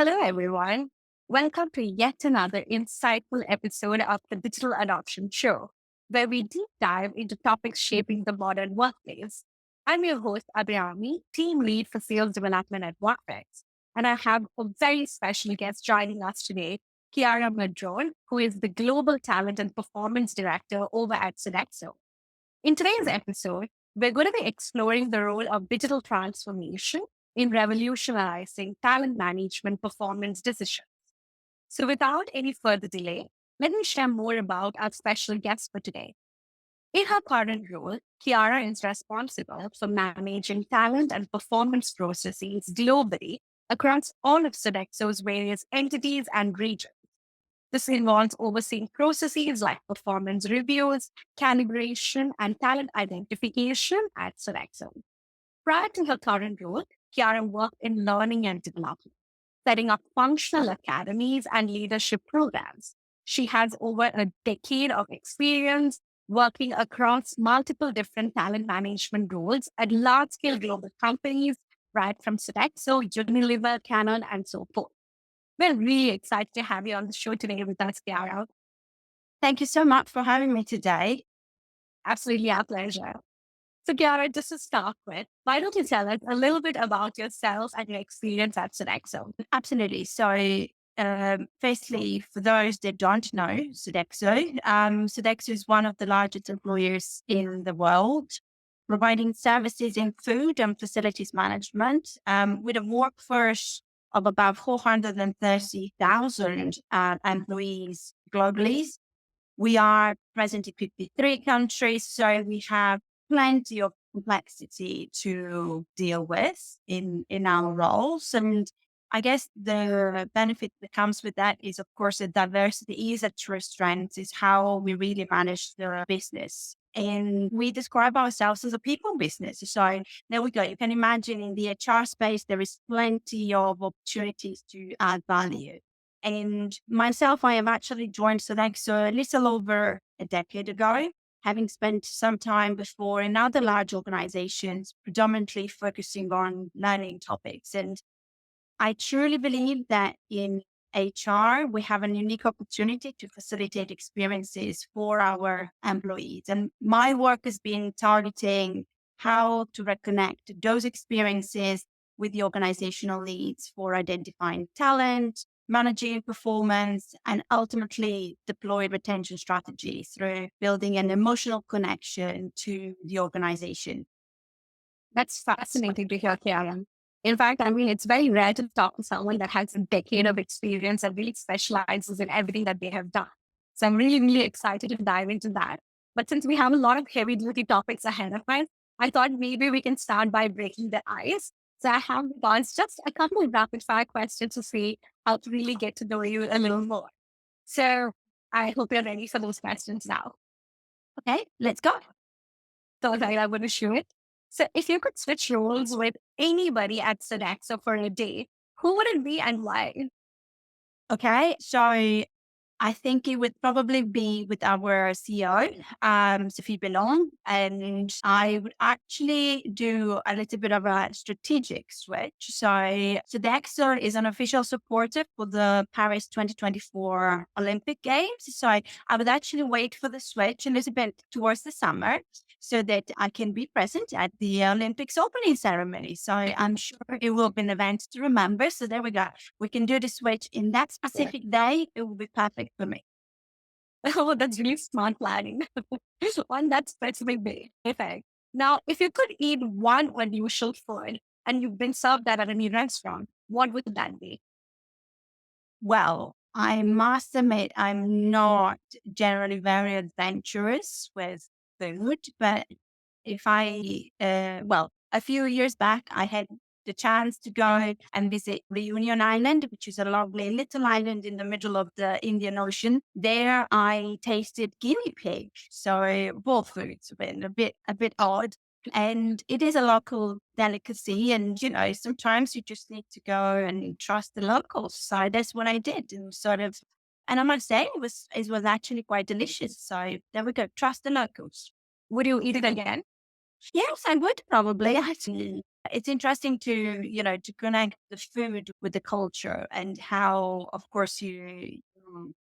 Hello, everyone. Welcome to yet another insightful episode of the Digital Adoption Show, where we deep dive into topics shaping the modern workplace. I'm your host, Abhirami, team lead for sales development at Whatfix, and I have a very special guest joining us today, Chaira Madrone, who is the Global Talent and Performance Director over at Sodexo. In today's episode, we're going to be exploring the role of digital transformation in revolutionizing talent management performance decisions. So, without any further delay, let me share more about our special guest for today. In her current role, Chiara is responsible for managing talent and performance processes globally across all of Sodexo's various entities and regions. This involves overseeing processes like performance reviews, calibration, and talent identification at Sodexo. Prior to her current role, Chiara worked in learning and development, setting up functional academies and leadership programs. She has over a decade of experience working across multiple different talent management roles at large scale global companies, right from Sodexo, Unilever, Canon, and so forth. We're really excited to have you on the show today with us, Chiara. Thank you so much for having me today. Absolutely our pleasure. So, Chiara, just to start with, why don't you tell us a little bit about yourself and your experience at Sodexo? Absolutely. Firstly, for those that don't know Sodexo is one of the largest employers in the world, providing services in food and facilities management, with a workforce of about 430,000 employees globally. We are present in 53 countries, so we have plenty of complexity to deal with in our roles. And I guess the benefit that comes with that is, of course, that diversity is a true strength, is how we really manage the business. And we describe ourselves as a people business. So there we go. You can imagine in the HR space, there is plenty of opportunities to add value. And myself, I have actually joined Sodexo a little over a decade ago, having spent some time before in other large organizations, predominantly focusing on learning topics. And I truly believe that in HR, we have a unique opportunity to facilitate experiences for our employees. And my work has been targeting how to reconnect those experiences with the organizational leads for identifying talent, managing performance, and ultimately deploy retention strategies through building an emotional connection to the organization. That's fascinating to hear, Chiara. In fact, I mean, it's very rare to talk to someone that has a decade of experience and really specializes in everything that they have done. So I'm really, really excited to dive into that. But since we have a lot of heavy duty topics ahead of us, I thought maybe we can start by breaking the ice. So I have advanced just a couple of rapid fire questions to see how to really get to know you a little more. So I hope you're ready for those questions now. Okay, let's go. So right, I'm going to shoot it. So if you could switch roles with anybody at Sodexo for a day, who would it be and why? Okay, so I think it would probably be with our CEO, Sophie Bellon, and I would actually do a little bit of a strategic switch. So Dexter is an official supporter for the Paris 2024 Olympic Games. I would actually wait for the switch a little bit towards the summer so that I can be present at the Olympics opening ceremony. So I'm sure it will be an event to remember. So there we go. We can do the switch in that specific day. It will be perfect for me. Oh, that's really smart planning. On that specific day. Perfect. Now, if you could eat one unusual food and you've been served that at any restaurant, what would that be? Well, I must admit, I'm not generally very adventurous with food, but a few years back, I had the chance to go and visit Reunion Island, which is a lovely little island in the middle of the Indian Ocean. There, I tasted guinea pig, so both foods have been a bit odd. And it is a local delicacy. And, sometimes you just need to go and trust the locals. So that's what I did. And I must say, it was actually quite delicious. So there we go. Trust the locals. Would you eat it again? Yes, I would probably actually. It's interesting to connect the food with the culture and how, of course, we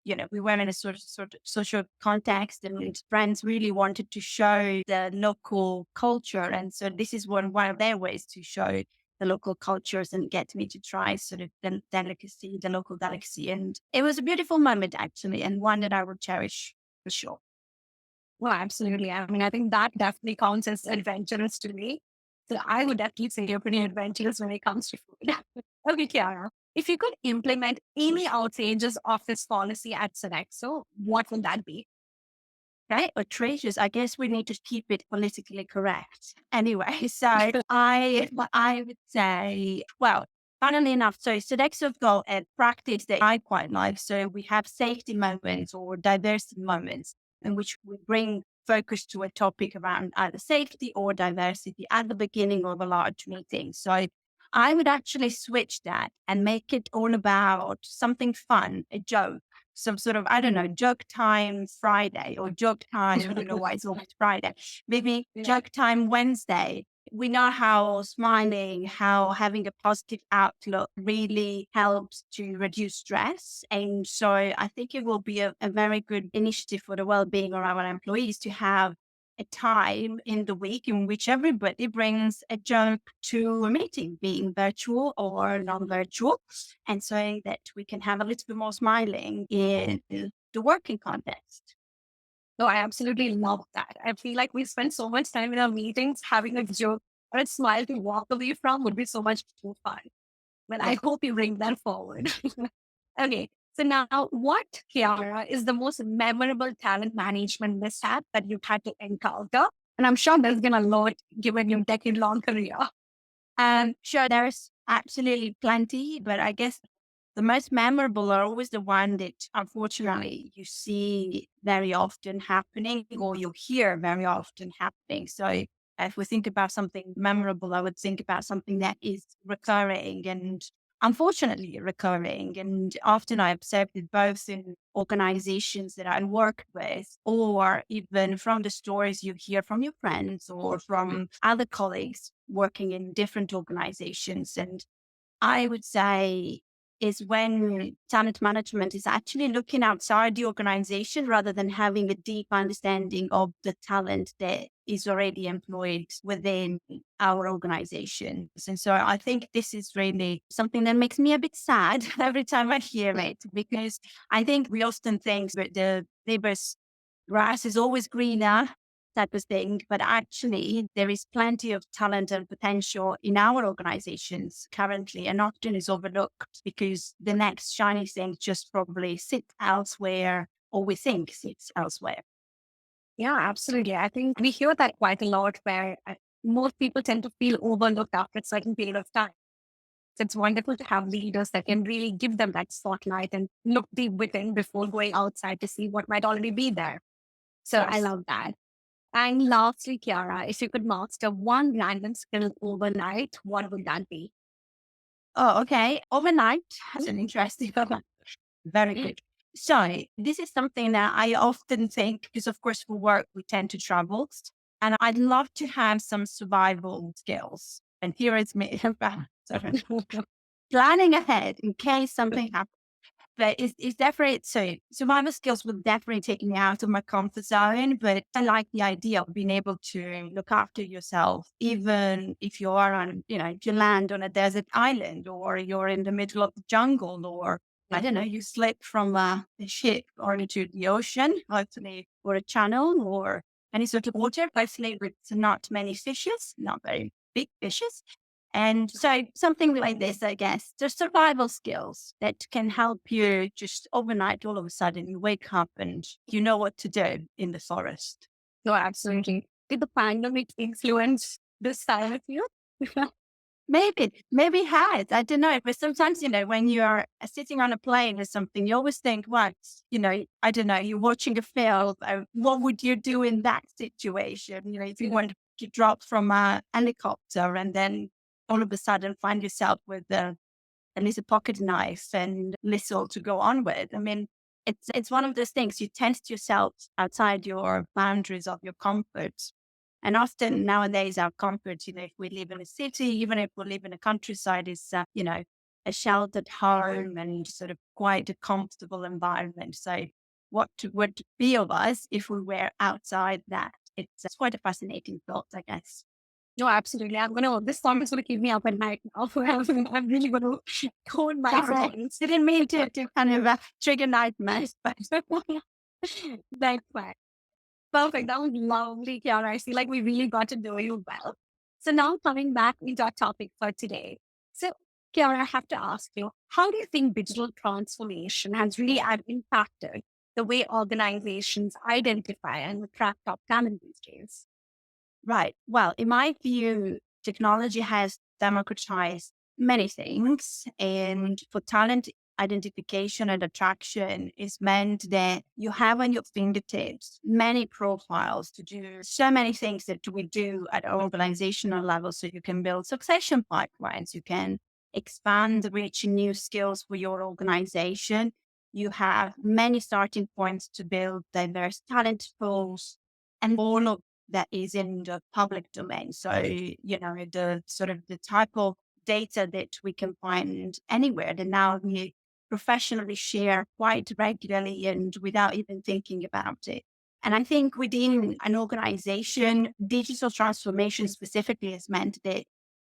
were in a sort of social context and friends really wanted to show the local culture. And so this is one of their ways to show the local cultures and get me to try sort of the local delicacy. And it was a beautiful moment, actually, and one that I will cherish for sure. Well, absolutely. I mean, I think that definitely counts as adventurous to me. So I would definitely say you're pretty adventurous when it comes to food. Okay, Chiara. If you could implement any outrageous office policy at Sodexo, what would that be? Right? Or treasures. I guess we need to keep it politically correct. Anyway, so I would say, well, funnily enough, so Sodexo have got a practice that I quite like. So we have safety moments or diversity moments in which we bring focus to a topic around either safety or diversity at the beginning of a large meeting. So I would actually switch that and make it all about something fun, a joke, some sort of, I don't know, joke time Friday or joke time, I don't know why it's always Friday, maybe joke time Wednesday. We know how smiling, how having a positive outlook really helps to reduce stress. And so I think it will be a very good initiative for the well-being of our employees to have a time in the week in which everybody brings a joke to a meeting, being virtual or non-virtual, and so that we can have a little bit more smiling in the working context. No, I absolutely love that. I feel like we spend so much time in our meetings having a joke or a smile to walk away from would be so much more fun. Well, I Yeah. hope you bring that forward. Okay. So now what, Chiara, is the most memorable talent management mishap that you've had to encounter? And I'm sure there's been a lot given your decade-long career. Sure, there's absolutely plenty, but I guess the most memorable are always the one that unfortunately you see very often happening or you hear very often happening. So if we think about something memorable, I would think about something that is recurring and unfortunately recurring. And often I observed it both in organizations that I work with or even from the stories you hear from your friends or from other colleagues working in different organizations. And I would say is when talent management is actually looking outside the organization rather than having a deep understanding of the talent that is already employed within our organizations. And so I think this is really something that makes me a bit sad every time I hear it, because I think we often think that the neighbor's grass is always greener type of thing. But actually, there is plenty of talent and potential in our organizations currently, and often is overlooked because the next shiny thing just probably sits elsewhere, or we think sits elsewhere. Yeah, absolutely. I think we hear that quite a lot where most people tend to feel overlooked after a certain period of time. So it's wonderful to have leaders that can really give them that spotlight and look deep within before going outside to see what might already be there. So I Yes. love that. And lastly, Chiara, if you could master one random skill overnight, what would that be? Oh, okay. Overnight. That's an interesting one. Very good. So this is something that I often think, because of course for work we tend to travel, and I'd love to have some survival skills. And here is me sorry, planning ahead in case something happens. But it's definitely so survival skills will definitely take me out of my comfort zone. But I like the idea of being able to look after yourself, even if you are on, if you land on a desert island or you're in the middle of the jungle or I don't know, you slip from a ship or into the ocean, hopefully, or a channel or any sort of water, hopefully with not many fishes, not very big fishes. And so something like this, I guess, there's survival skills that can help you just overnight. All of a sudden you wake up and you know what to do in the forest. No, absolutely. Did the pandemic influence this style of you? Maybe it has. I don't know. But sometimes, when you're sitting on a plane or something, you always think, what, I don't know, you're watching a film. What would you do in that situation? If you want to drop from a helicopter and then all of a sudden find yourself with a little pocket knife and little to go on with. I mean, it's one of those things you test yourself outside your boundaries of your comfort. And often nowadays our comfort, if we live in a city, even if we live in a countryside, is, a sheltered home and sort of quite a comfortable environment. So what would be of us if we were outside that? It's quite a fascinating thought, I guess. No, absolutely. This song is going to keep me up at night now. I'm really going to hone my Sorry, skills. didn't mean to kind of trigger nightmares, but That's fine. Perfect. That was lovely, Chiara. I feel like we really got to know you well. So now coming back into our topic for today. So, Chiara, I have to ask you, how do you think digital transformation has really impacted the way organizations identify and attract top talent these days? right. Well, in my view, technology has democratized many things. And for talent identification and attraction, is meant that you have on your fingertips many profiles to do so many things that we do at organizational level. So you can build succession pipelines, you can expand, reaching new skills for your organization. You have many starting points to build diverse talent pools, and all of that is in the public domain. So, the sort of the type of data that we can find anywhere that now we professionally share quite regularly and without even thinking about it. And I think within an organization, digital transformation specifically has meant that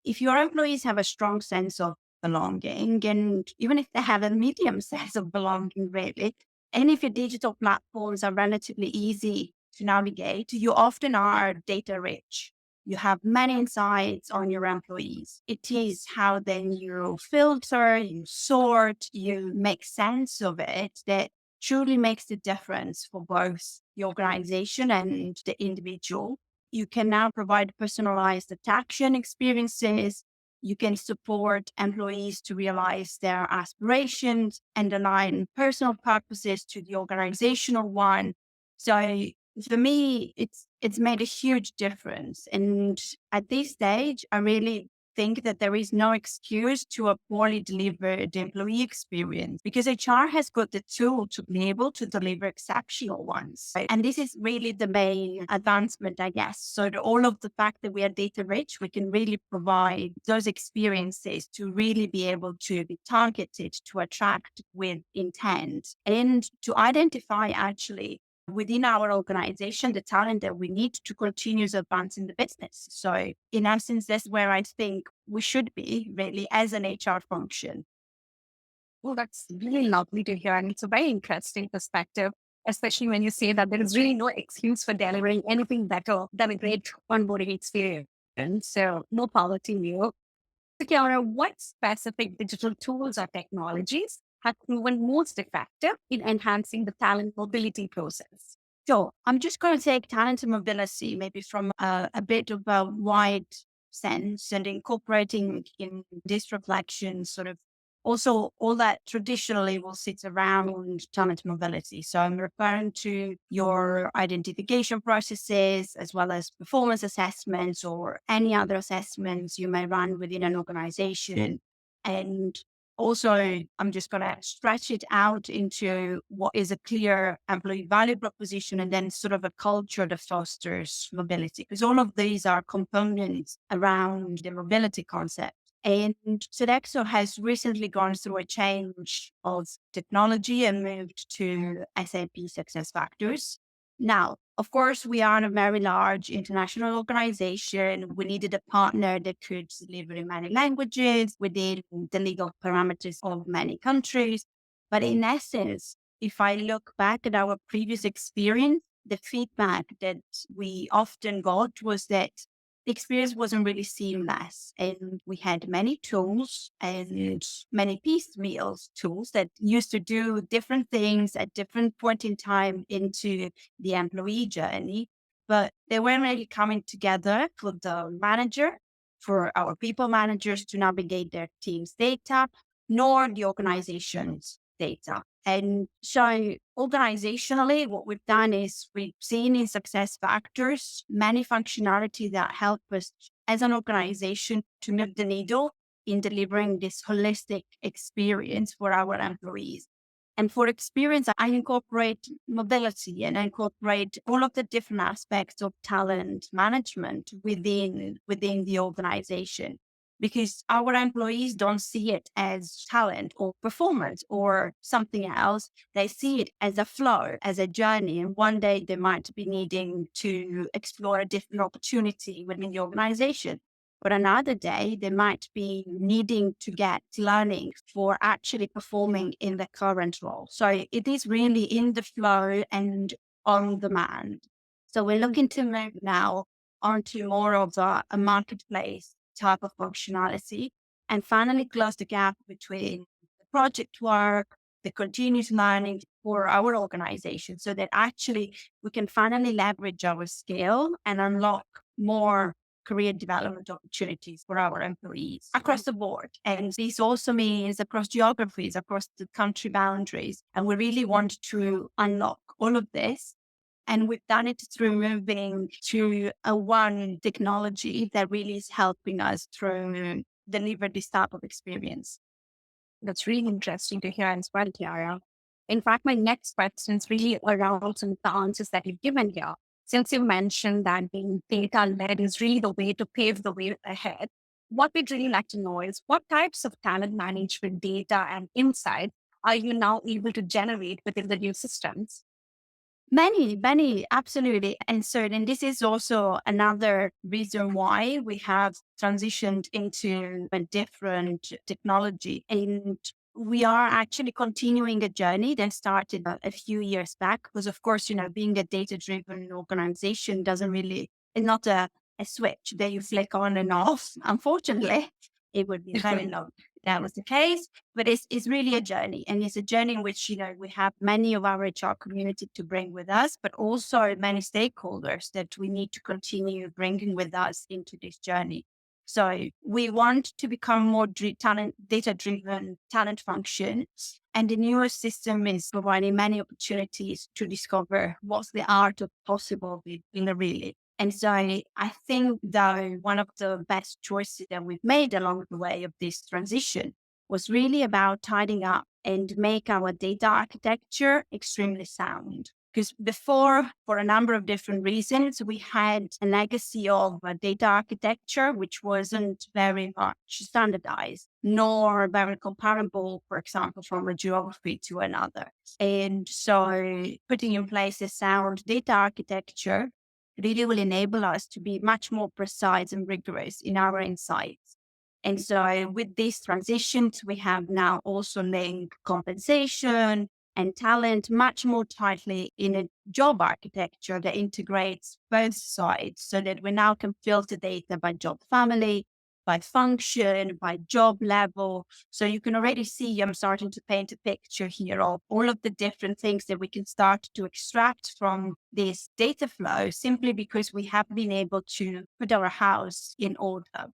if your employees have a strong sense of belonging, and even if they have a medium sense of belonging, really, and if your digital platforms are relatively easy to navigate, you often are data rich. You have many insights on your employees. It is how then you filter, you sort, you make sense of it that truly makes the difference for both the organization and the individual. You can now provide personalized action experiences. You can support employees to realize their aspirations and align personal purposes to the organizational one. So for me, it's made a huge difference. And at this stage, I really think that there is no excuse to a poorly delivered employee experience because HR has got the tool to be able to deliver exceptional ones. Right? And this is really the main advancement, I guess. So all of the fact that we are data rich, we can really provide those experiences to really be able to be targeted to attract with intent and to identify actually within our organization the talent that we need to continue advancing the business. So in essence, that's where I think we should be really as an HR function. Well, that's really lovely to hear. And it's a very interesting perspective, especially when you say that there is really no excuse for delivering anything better than a great onboarding experience. And so, no power to you. So, Chiara, what specific digital tools or technologies have proven most effective in enhancing the talent mobility process? So I'm just going to take talent and mobility maybe from a bit of a wide sense and incorporating in this reflection sort of also all that traditionally will sit around talent mobility. So I'm referring to your identification processes as well as performance assessments or any other assessments you may run within an organization. And also, I'm just going to stretch it out into what is a clear employee value proposition and then sort of a culture that fosters mobility, because all of these are components around the mobility concept. And Sodexo has recently gone through a change of technology and moved to SAP Success Factors. Now, of course, we are a very large international organization. We needed a partner that could deliver in many languages within the legal parameters of many countries. But in essence, if I look back at our previous experience, the feedback that we often got was that the experience wasn't really seamless. And we had many tools and many piecemeal tools that used to do different things at different point in time into the employee journey, but they weren't really coming together for the manager, for our people managers to navigate their team's data, nor the organization's data. And so organizationally, what we've done is we've seen in success factors many functionality that help us as an organization to move the needle in delivering this holistic experience for our employees. And for experience, I incorporate mobility and I incorporate all of the different aspects of talent management within the organization, because our employees don't see it as talent or performance or something else. They see it as a flow, as a journey. And one day they might be needing to explore a different opportunity within the organization. But another day, they might be needing to get learning for actually performing in the current role. So it is really in the flow and on demand. So we're looking to move now onto more of a marketplace type of functionality and finally close the gap between the project work, the continuous learning for our organization, so that actually we can finally leverage our skill and unlock more career development opportunities for our employees across the board. And this also means across geographies, across the country boundaries. And we really want to unlock all of this. And we've done it through moving to a one technology that really is helping us through deliver this type of experience. That's really interesting to hear as well, Chiara. In fact, my next question is really around some of the answers that you've given here. Since you mentioned that being data led is really the way to pave the way ahead, what we'd really like to know is what types of talent management data and insight are you now able to generate within the new systems? Many, absolutely. And this is also another reason why we have transitioned into a different technology. And we are actually continuing a journey that started a few years back. Because, of course, being a data driven organization doesn't really, it's not a switch that you flick on and off. Unfortunately, it would be very long if that was the case. But it's really a journey. And it's a journey in which, we have many of our HR community to bring with us, but also many stakeholders that we need to continue bringing with us into this journey. So we want to become more data-driven talent function. And the newest system is providing many opportunities to discover what's the art of possible in the really. And so I think that one of the best choices that we've made along the way of this transition was really about tidying up and make our data architecture extremely sound. Because before, for a number of different reasons, we had a legacy of a data architecture which wasn't very much standardized, nor very comparable, for example, from a geography to another. And so putting in place a sound data architecture really will enable us to be much more precise and rigorous in our insights. And so with these transitions, we have now also linked compensation and talent much more tightly in a job architecture that integrates both sides, so that we now can filter data by job family, by function, by job level. So you can already see I'm starting to paint a picture here of all of the different things that we can start to extract from this data flow, simply because we have been able to put our house in order.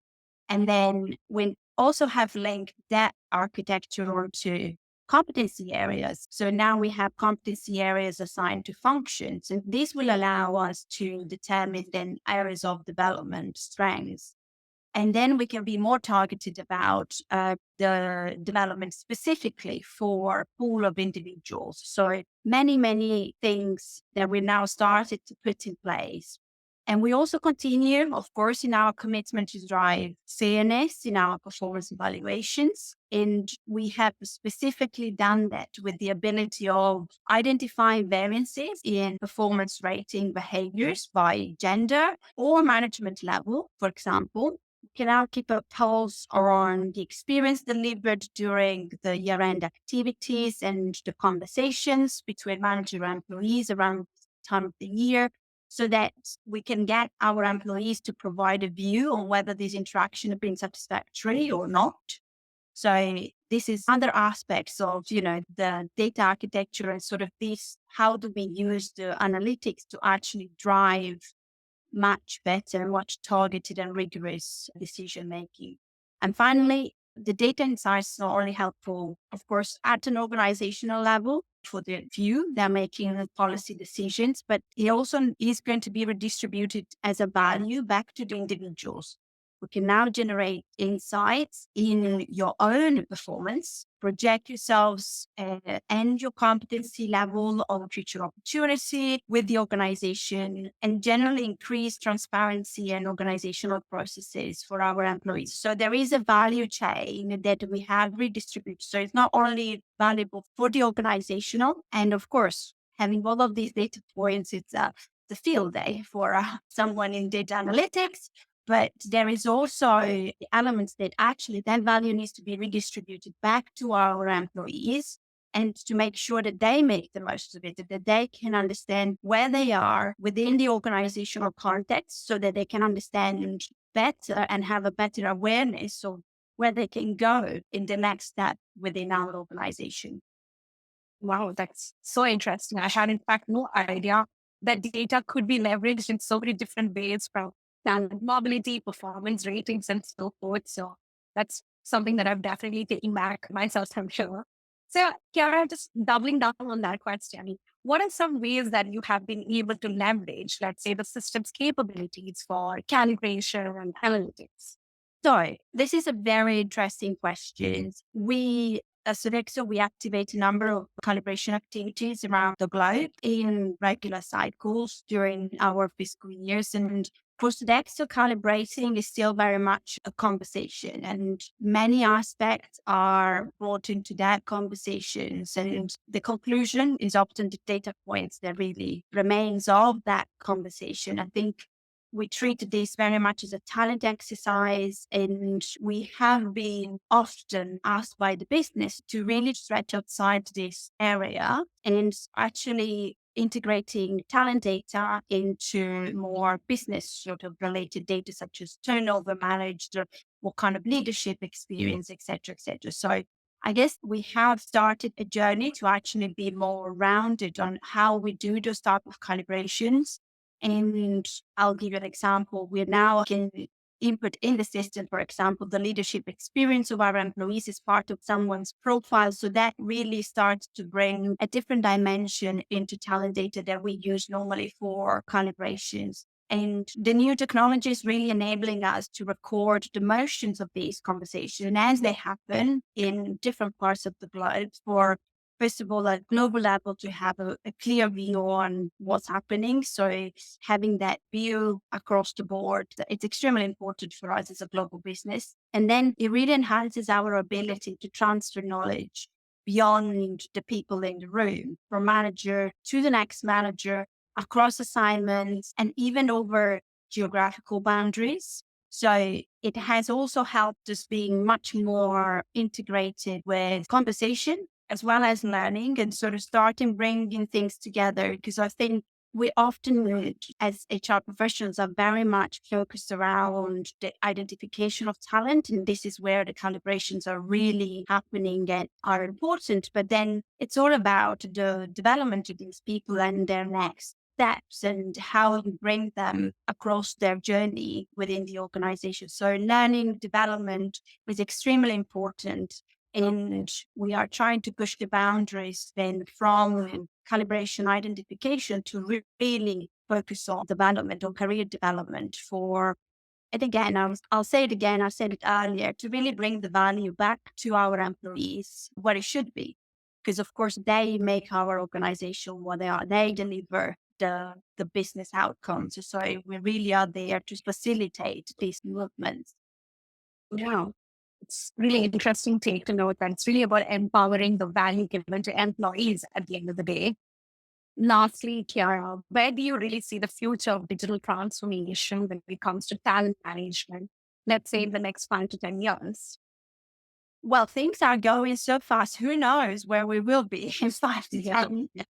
And then we also have linked that architecture onto competency areas. So now we have competency areas assigned to functions, and this will allow us to determine then areas of development strengths. And then we can be more targeted about the development specifically for pool of individuals. So many things that we now started to put in place. And we also continue, of course, in our commitment to drive fairness in our performance evaluations. And we have specifically done that with the ability of identifying variances in performance rating behaviors by gender or management level, for example. We can now keep a pulse on the experience delivered during the year-end activities and the conversations between manager and employees around the time of the year, so that we can get our employees to provide a view on whether this interaction has been satisfactory or not. So this is other aspects of, the data architecture and sort of this, how do we use the analytics to actually drive much better, much targeted and rigorous decision making. And finally, the data insights are only helpful, of course, at an organizational level for the view they're making the policy decisions, but it also is going to be redistributed as a value back to the individuals. We can now generate insights in your own performance, project yourselves and your competency level of future opportunity with the organization, and generally increase transparency and organizational processes for our employees. So there is a value chain that we have redistributed. So it's not only valuable for the organizational, and of course, having all of these data points, it's the field day for someone in data analytics. But there is also elements that actually that value needs to be redistributed back to our employees, and to make sure that they make the most of it, that they can understand where they are within the organizational context, so that they can understand better and have a better awareness of where they can go in the next step within our organization. Wow, that's so interesting. I had, in fact, no idea that data could be leveraged in so many different ways, from talent mobility, performance ratings, and so forth. So that's something that I've definitely taken back myself, I'm sure. So, Chiara, just doubling down on that question, what are some ways that you have been able to leverage, let's say, the system's capabilities for calibration and analytics? So this is a very interesting question. We at Sodexo, we activate a number of calibration activities around the globe in regular cycles during our fiscal years. And for Sodexo, calibrating is still very much a conversation, and many aspects are brought into that conversations. And the conclusion is often the data points that really remains of that conversation. I think we treat this very much as a talent exercise, and we have been often asked by the business to really stretch outside this area and actually integrating talent data into more business sort of related data, such as turnover managed, or what kind of leadership experience, etc., etc. So I guess we have started a journey to actually be more rounded on how we do those type of calibrations. And I'll give you an example. We now can input in the system, for example, the leadership experience of our employees is part of someone's profile. So that really starts to bring a different dimension into talent data that we use normally for calibrations. And the new technology is really enabling us to record the motions of these conversations as they happen in different parts of the globe, for first of all, at global level, to have a clear view on what's happening. So having that view across the board, it's extremely important for us as a global business. And then it really enhances our ability to transfer knowledge beyond the people in the room, from manager to the next manager, across assignments, and even over geographical boundaries. So it has also helped us being much more integrated with conversation as well as learning, and sort of starting bringing things together. Because I think we often, as HR professionals, are very much focused around the identification of talent. And this is where the calibrations are really happening and are important. But then it's all about the development of these people and their next steps, and how you bring them across their journey within the organization. So learning development is extremely important, and we are trying to push the boundaries then from calibration identification to really focus on development or career development for, and again, I'll say it again, I said it earlier, to really bring the value back to our employees where it should be. Because of course they make our organization what they are. They deliver the business outcomes. So we really are there to facilitate these movements. Yeah. It's really interesting take to note that it's really about empowering the value given to employees at the end of the day. Lastly, Chiara, where do you really see the future of digital transformation when it comes to talent management, let's say in the next 5 to 10 years? Well, things are going so fast. Who knows where we will be in five to Yeah. 10 years?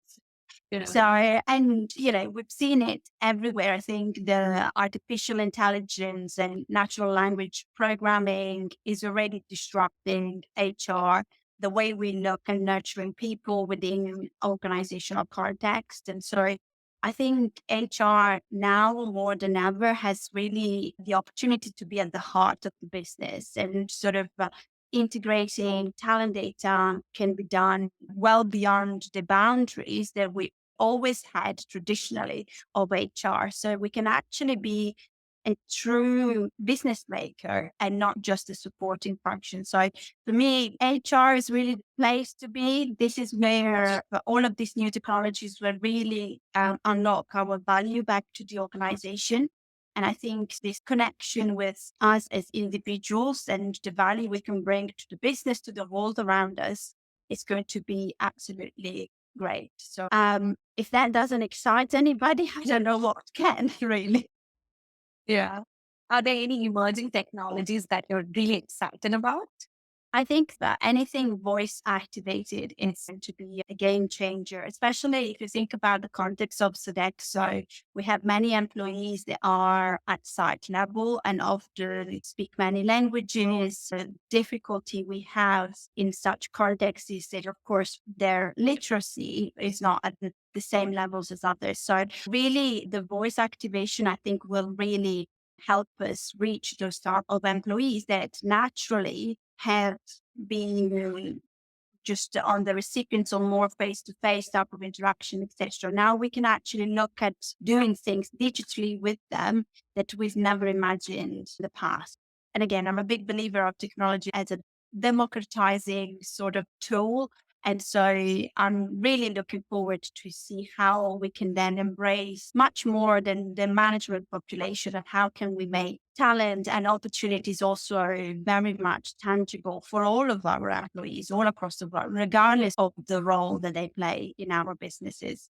Yeah. So, and we've seen it everywhere. I think the artificial intelligence and natural language programming is already disrupting HR, the way we look at nurturing people within organizational context. And so I think HR now more than ever has really the opportunity to be at the heart of the business, and sort of integrating talent data can be done well beyond the boundaries that we always had traditionally of HR. So we can actually be a true business maker and not just a supporting function. So for me, HR is really the place to be. This is where all of these new technologies will really unlock our value back to the organization. And I think this connection with us as individuals and the value we can bring to the business, to the world around us, is going to be absolutely great. So if that doesn't excite anybody, I don't know what can really. Yeah. Are there any emerging technologies that you're really excited about? I think that anything voice activated is going to be a game changer, especially if you think about the context of Sodexo. We have many employees that are at site level and often speak many languages. The difficulty we have in such contexts is that, of course, their literacy is not at the same levels as others. So really the voice activation, I think, will really help us reach those type of employees that naturally have been just on the recipients or more face-to-face type of interaction, etc. Now we can actually look at doing things digitally with them that we've never imagined in the past. And again, I'm a big believer of technology as a democratizing sort of tool. And so I'm really looking forward to see how we can then embrace much more than the management population, and how can we make talent and opportunities also very much tangible for all of our employees all across the world, regardless of the role that they play in our businesses.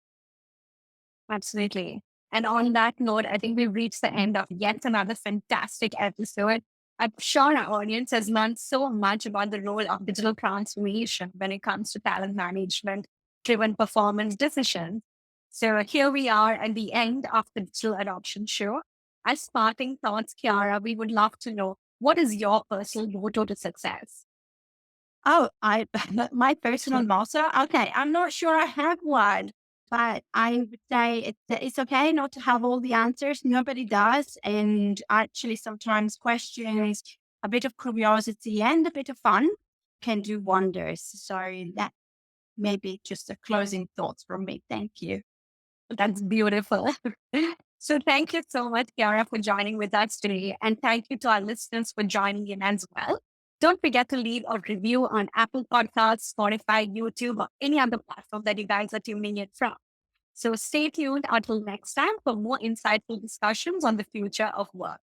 Absolutely. And on that note, I think we've reached the end of yet another fantastic episode. I'm sure our audience has learned so much about the role of digital transformation when it comes to talent management, driven performance decisions. So here we are at the end of the digital adoption show. As parting thoughts, Chiara, we would love to know, what is your personal motto to success? Oh, I my personal motto. Okay, I'm not sure I have one, but I would say it's okay not to have all the answers. Nobody does, and actually, sometimes questions, a bit of curiosity, and a bit of fun can do wonders. So that may be just a closing thoughts from me. Thank you. That's beautiful. So thank you so much, Chiara, for joining with us today. And thank you to our listeners for joining in as well. Don't forget to leave a review on Apple Podcasts, Spotify, YouTube, or any other platform that you guys are tuning in from. So stay tuned until next time for more insightful discussions on the future of work.